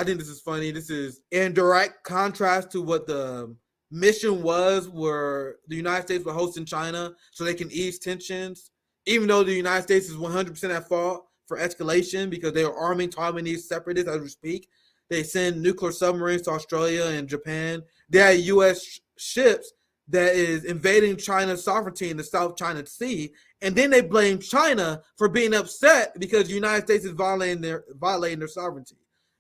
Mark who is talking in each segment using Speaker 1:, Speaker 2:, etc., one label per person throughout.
Speaker 1: I think this is funny. This is in direct contrast to what the mission was, where the United States were hosting China so they can ease tensions, even though the United States is 100% at fault for escalation because they are arming Taiwanese separatists as we speak. They send nuclear submarines to Australia and Japan. They have U.S. ships that is invading China's sovereignty in the South China Sea, and then they blame China for being upset because the United States is violating their sovereignty.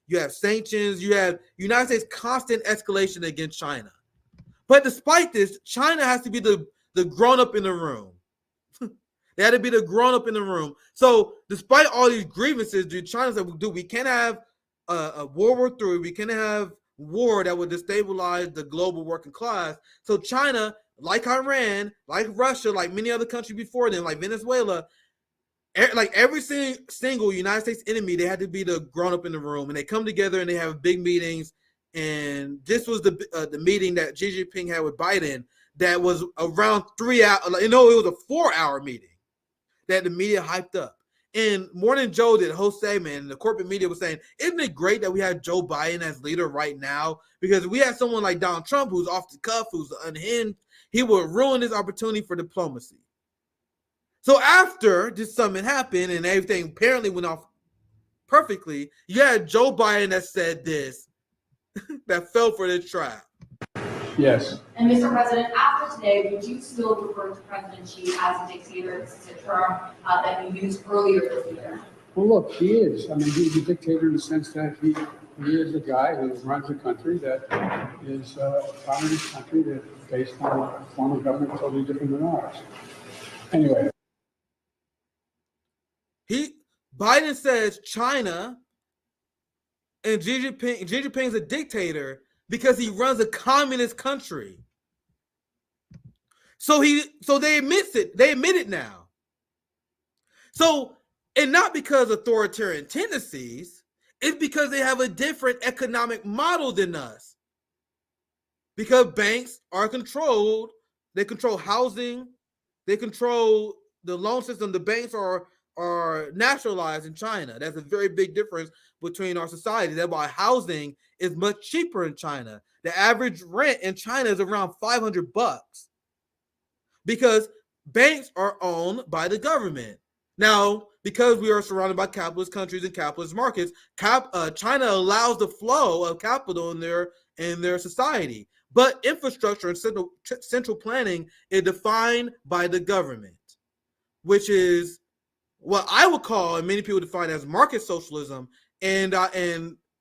Speaker 1: You have sanctions. You have United States constant escalation against China. But despite this, China has to be the grown-up in the room. They had to be the grown-up in the room. So despite all these grievances, China said, we can't have a World War III. We can't have war that would destabilize the global working class. So China, like Iran, like Russia, like many other countries before them, like Venezuela, like every single United States enemy, they had to be the grown-up in the room. And they come together and they have big meetings. And this was the meeting that Xi Jinping had with Biden that was around 3 hours. It was a 4-hour meeting that the media hyped up. And Morning Joe did a whole segment, and the corporate media was saying, isn't it great that we have Joe Biden as leader right now? Because we have someone like Donald Trump who's off the cuff, who's unhinged. He would ruin this opportunity for diplomacy. So after this summit happened and everything apparently went off perfectly, you had Joe Biden that said this, that fell for this trap.
Speaker 2: Yes.
Speaker 3: And Mr. President, after today, would you still refer to President Xi as a dictator? This is a term that you used earlier this year.
Speaker 2: Well, look, he is. I mean, he's a dictator in the sense that he is a guy who runs a country that is a communist country that is based on a form of government totally different than ours. Anyway.
Speaker 1: Biden says China and Xi Jinping is a dictator because he runs a communist country. So they admit it. They admit it now. So, and not because of authoritarian tendencies, it's because they have a different economic model than us. Because banks are controlled, they control housing, they control the loan system. The banks are nationalized in China. That's a very big difference between our society. That's why housing is much cheaper in China. The average rent in China is around $500 because banks are owned by the government. Now, because we are surrounded by capitalist countries and capitalist markets, China allows the flow of capital in their society. But infrastructure and central planning is defined by the government, which is what I would call, and many people define as market socialism, and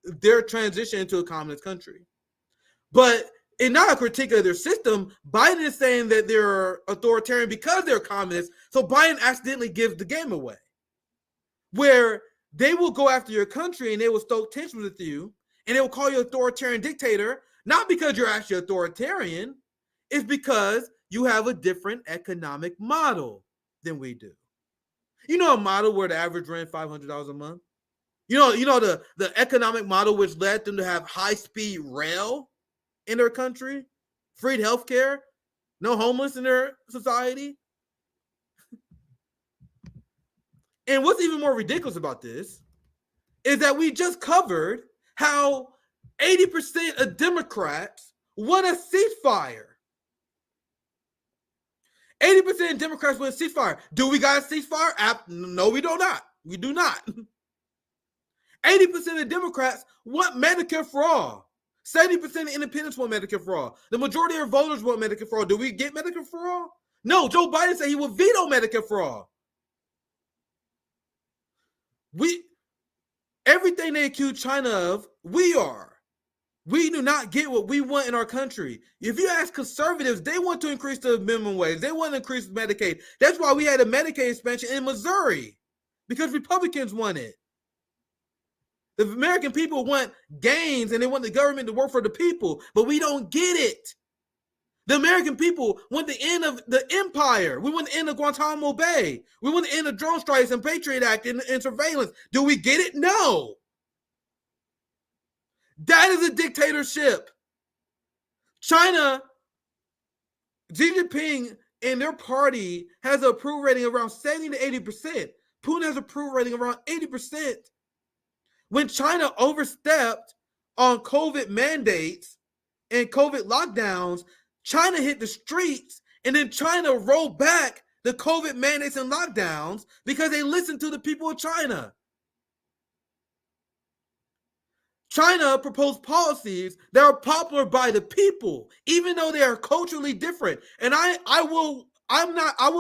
Speaker 1: their transition into a communist country. But in not a critique of their system, Biden is saying that they're authoritarian because they're communists. So Biden accidentally gives the game away, where they will go after your country and they will stoke tensions with you, and they will call you authoritarian dictator, not because you're actually authoritarian, it's because you have a different economic model than we do. You know, a model where the average rent $500 a month. You know the economic model which led them to have high-speed rail in their country, free healthcare, no homeless in their society. And what's even more ridiculous about this is that we just covered how 80% of Democrats want a ceasefire. 80% of Democrats want a ceasefire. Do we got a ceasefire? No, we do not. We do not. 80% of Democrats want Medicare for all. 70% of independents want Medicare for all. The majority of voters want Medicare for all. Do we get Medicare for all? No, Joe Biden said he would veto Medicare for all. Everything they accuse China of, we are. We do not get what we want in our country. If you ask conservatives, they want to increase the minimum wage. They want to increase Medicaid. That's why we had a Medicaid expansion in Missouri, because Republicans want it. The American people want gains and they want the government to work for the people, but we don't get it. The American people want the end of the empire. We want the end of Guantanamo Bay. We want the end of drone strikes and Patriot Act and surveillance. Do we get it? No. That is a dictatorship. China, Xi Jinping and their party has an approval rating around 70 to 80%. Putin has an approval rating around 80%. When China overstepped on COVID mandates and COVID lockdowns, China hit the streets, and then China rolled back the COVID mandates and lockdowns because they listened to the people of China. China proposed policies that are popular by the people, even though they are culturally different. And I will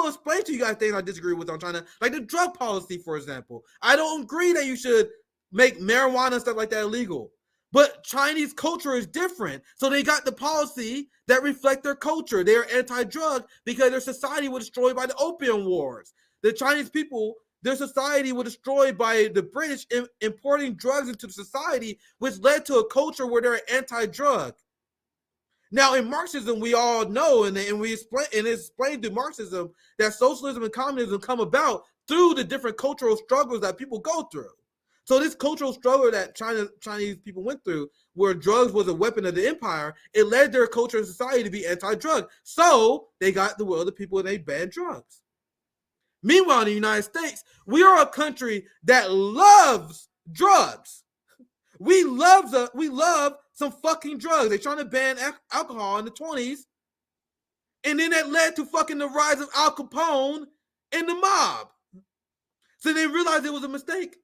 Speaker 1: explain to you guys things I disagree with on China, like the drug policy, for example. I don't agree that you should make marijuana and stuff like that illegal. But Chinese culture is different. So they got the policy that reflect their culture. They are anti-drug because their society was destroyed by the Opium Wars. The Chinese people, their society was destroyed by the British importing drugs into the society, which led to a culture where they're anti-drug. Now, in Marxism, we all know, and it's explained through Marxism, that socialism and communism come about through the different cultural struggles that people go through. So this cultural struggle that Chinese people went through, where drugs was a weapon of the empire, it led their culture and society to be anti-drug. So they got the will of the people and they banned drugs. Meanwhile, in the United States, we are a country that loves drugs. We love some fucking drugs. They're trying to ban alcohol in the 20s. And then that led to fucking the rise of Al Capone and the mob. So they realized it was a mistake.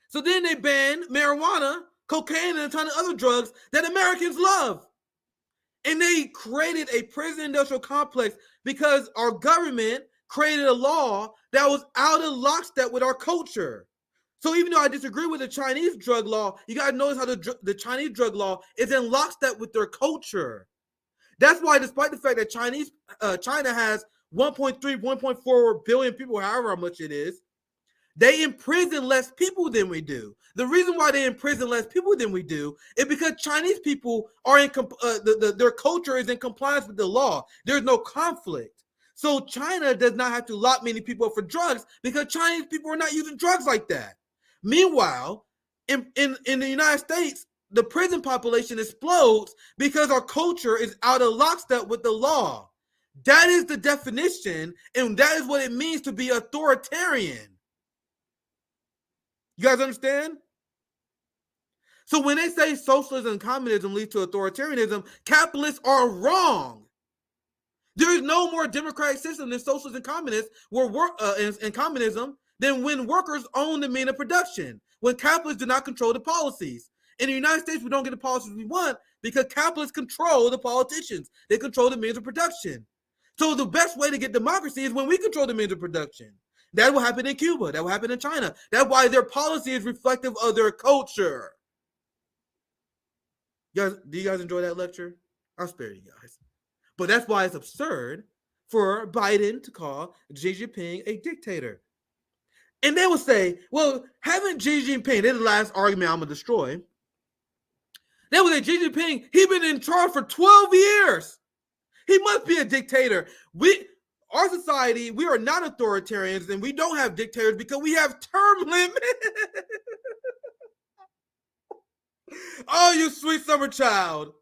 Speaker 1: So then they banned marijuana, cocaine, and a ton of other drugs that Americans love. And they created a prison industrial complex because our government created a law that was out of lockstep with our culture. So even though I disagree with the Chinese drug law, you got to notice how the Chinese drug law is in lockstep with their culture. That's why, despite the fact that China has 1.3, 1.4 billion people, however much it is, they imprison less people than we do. The reason why they imprison less people than we do is because Chinese people are their culture is in compliance with the law. There's no conflict. So China does not have to lock many people up for drugs because Chinese people are not using drugs like that. Meanwhile, in the United States, the prison population explodes because our culture is out of lockstep with the law. That is the definition, and that is what it means to be authoritarian. You guys understand? So when they say socialism and communism lead to authoritarianism, capitalists are wrong. There is no more democratic system than socialism and communism, and communism, than when workers own the means of production, when capitalists do not control the policies. In the United States, we don't get the policies we want because capitalists control the politicians. They control the means of production. So the best way to get democracy is when we control the means of production. That will happen in Cuba. That will happen in China. That's why their policy is reflective of their culture. Do you guys enjoy that lecture? I'll spare you guys. But that's why it's absurd for Biden to call Xi Jinping a dictator. And they will say, well, haven't Xi Jinping, this is the last argument I'm going to destroy. They will say, Xi Jinping, he's been in charge for 12 years. He must be a dictator. Our society, we are not authoritarians, and we don't have dictators because we have term limits. Oh, you sweet summer child.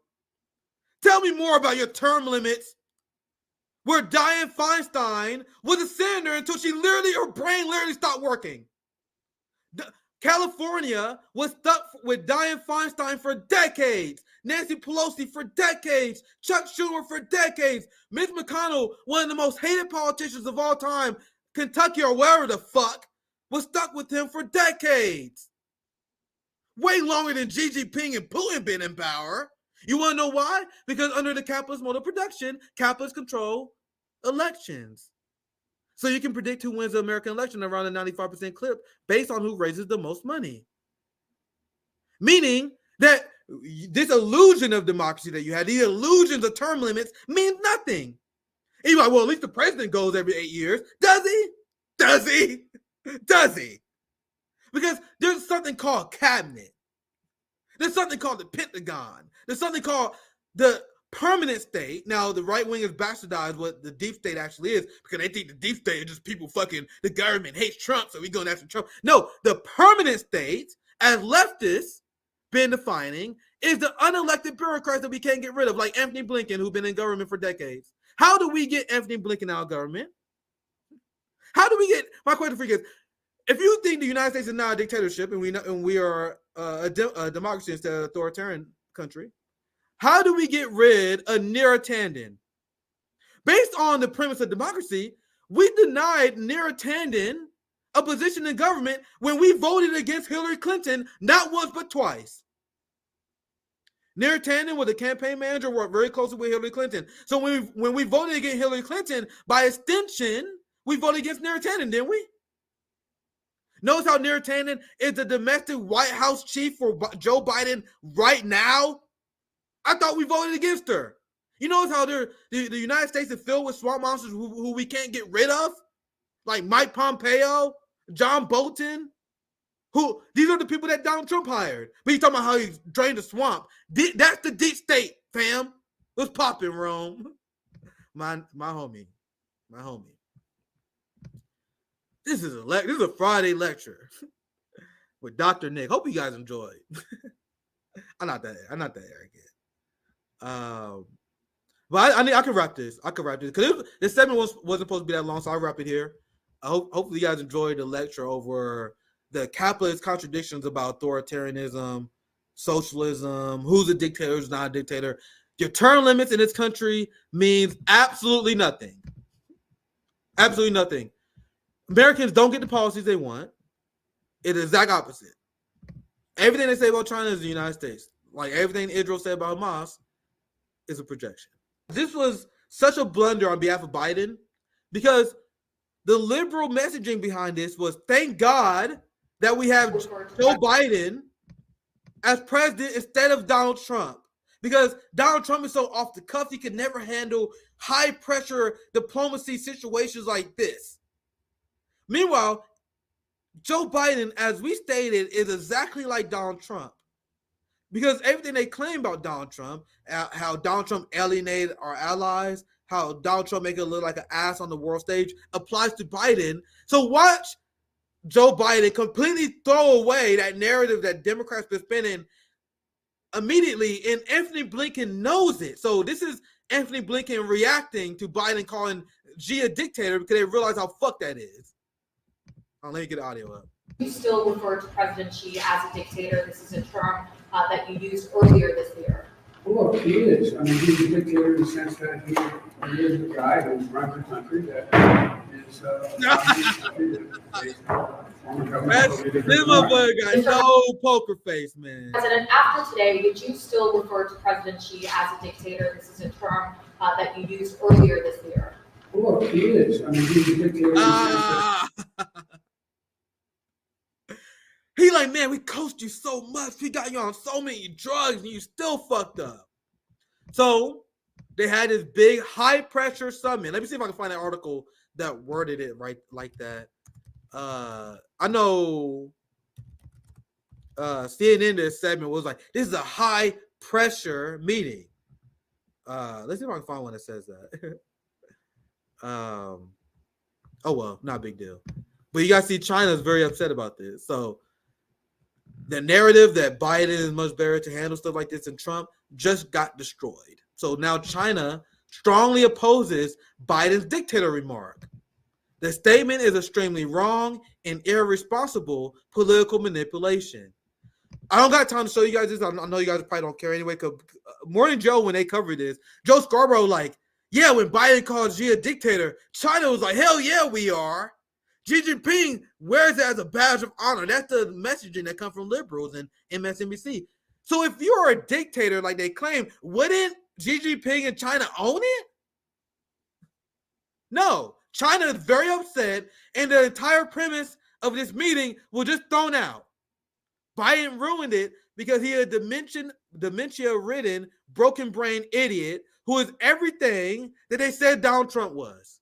Speaker 1: Tell me more about your term limits. Where Dianne Feinstein was a senator until her brain literally stopped working. California was stuck with Dianne Feinstein for decades. Nancy Pelosi for decades. Chuck Schumer for decades. Mitch McConnell, one of the most hated politicians of all time, Kentucky or wherever the fuck, was stuck with him for decades. Way longer than Xi Jinping and Putin been in power. You want to know why? Because under the capitalist mode of production, capitalists control elections. So you can predict who wins the American election around a 95% clip based on who raises the most money. Meaning that this illusion of democracy that you had, these illusions of term limits, means nothing. And you're like, well, at least the president goes every 8 years. Does he? Does he? Does he? Because there's something called cabinet. There's something called the Pentagon. There's something called the permanent state. Now, the right wing has bastardized what the deep state actually is because they think the deep state is just people fucking, the government hates Trump, so we're going after Trump. No, the permanent state, as leftists been defining, is the unelected bureaucrats that we can't get rid of, like Antony Blinken, who's been in government for decades. How do we get Antony Blinken out of government? How do we get, my question for you is, if you think the United States is not a dictatorship and we are a democracy instead of an authoritarian country, how do we get rid of Tandon? Based on the premise of democracy, we denied Tandon a position in government when we voted against Hillary Clinton not once but twice. Tandon was a campaign manager, worked very closely with Hillary Clinton. So when we voted against Hillary Clinton, by extension, we voted against Tandon, didn't we? Notice how Tandon is the domestic White House chief for Joe Biden right now? I thought we voted against her. You notice how the United States is filled with swamp monsters who we can't get rid of? Like Mike Pompeo, John Bolton. These are the people that Donald Trump hired. But he's talking about how he drained the swamp. That's the deep state, fam. What's popping, Rome? My homie. This is a Friday lecture with Dr. Nick. Hope you guys enjoyed. I'm not that arrogant. But I can wrap this. Because this segment wasn't supposed to be that long, so I'll wrap it here. Hopefully you guys enjoyed the lecture over the capitalist contradictions about authoritarianism, socialism, who's a dictator, who's not a dictator. Your term limits in this country means absolutely nothing. Absolutely nothing. Americans don't get the policies they want. It is the exact opposite. Everything they say about China is the United States. Like everything Israel said about Hamas is a projection. This was such a blunder on behalf of Biden because the liberal messaging behind this was, thank God that we have Joe Biden as president instead of Donald Trump. Because Donald Trump is so off the cuff, he could never handle high pressure diplomacy situations like this. Meanwhile, Joe Biden, as we stated, is exactly like Donald Trump. Because everything they claim about Donald Trump, how Donald Trump alienated our allies, how Donald Trump make it look like an ass on the world stage, applies to Biden. So watch Joe Biden completely throw away that narrative that Democrats been spinning immediately, and Antony Blinken knows it. So this is Antony Blinken reacting to Biden calling Xi a dictator because they realize how fucked that is. Let me get the audio up.
Speaker 3: You still refer to President Xi as a dictator. This is a term that you used earlier this year.
Speaker 2: Well, look, he is. I mean, he's a dictator in the sense that he is a guy who runs a country that is
Speaker 1: This motherfucker got no poker face, man.
Speaker 3: President, after today, would you still refer to President Xi as a dictator? This is a term that you used earlier this year.
Speaker 2: Well, look, he is. I mean, he's a dictator in the sense that
Speaker 1: he like, man, we coached you so much. We got you on so many drugs and you still fucked up. So they had this big high pressure summit. Let me see if I can find an article that worded it right like that. I know CNN this segment was like, this is a high pressure meeting. Let's see if I can find one that says that. Oh well, not a big deal. But you guys see China is very upset about this. So the narrative that Biden is much better to handle stuff like this than Trump just got destroyed. So now China strongly opposes Biden's dictator remark. The statement is extremely wrong and irresponsible political manipulation. I don't got time to show you guys this. I know you guys probably don't care anyway. Because Morning Joe, when they covered this, Joe Scarborough like, yeah, when Biden called Xi a dictator, China was like, hell yeah, we are. JinPing wears it as a badge of honor. That's the messaging that comes from liberals and MSNBC. So if you're a dictator like they claim, wouldn't JinPing and China own it? No. China is very upset, and the entire premise of this meeting was just thrown out. Biden ruined it because he is a dementia-ridden, broken-brain idiot who is everything that they said Donald Trump was.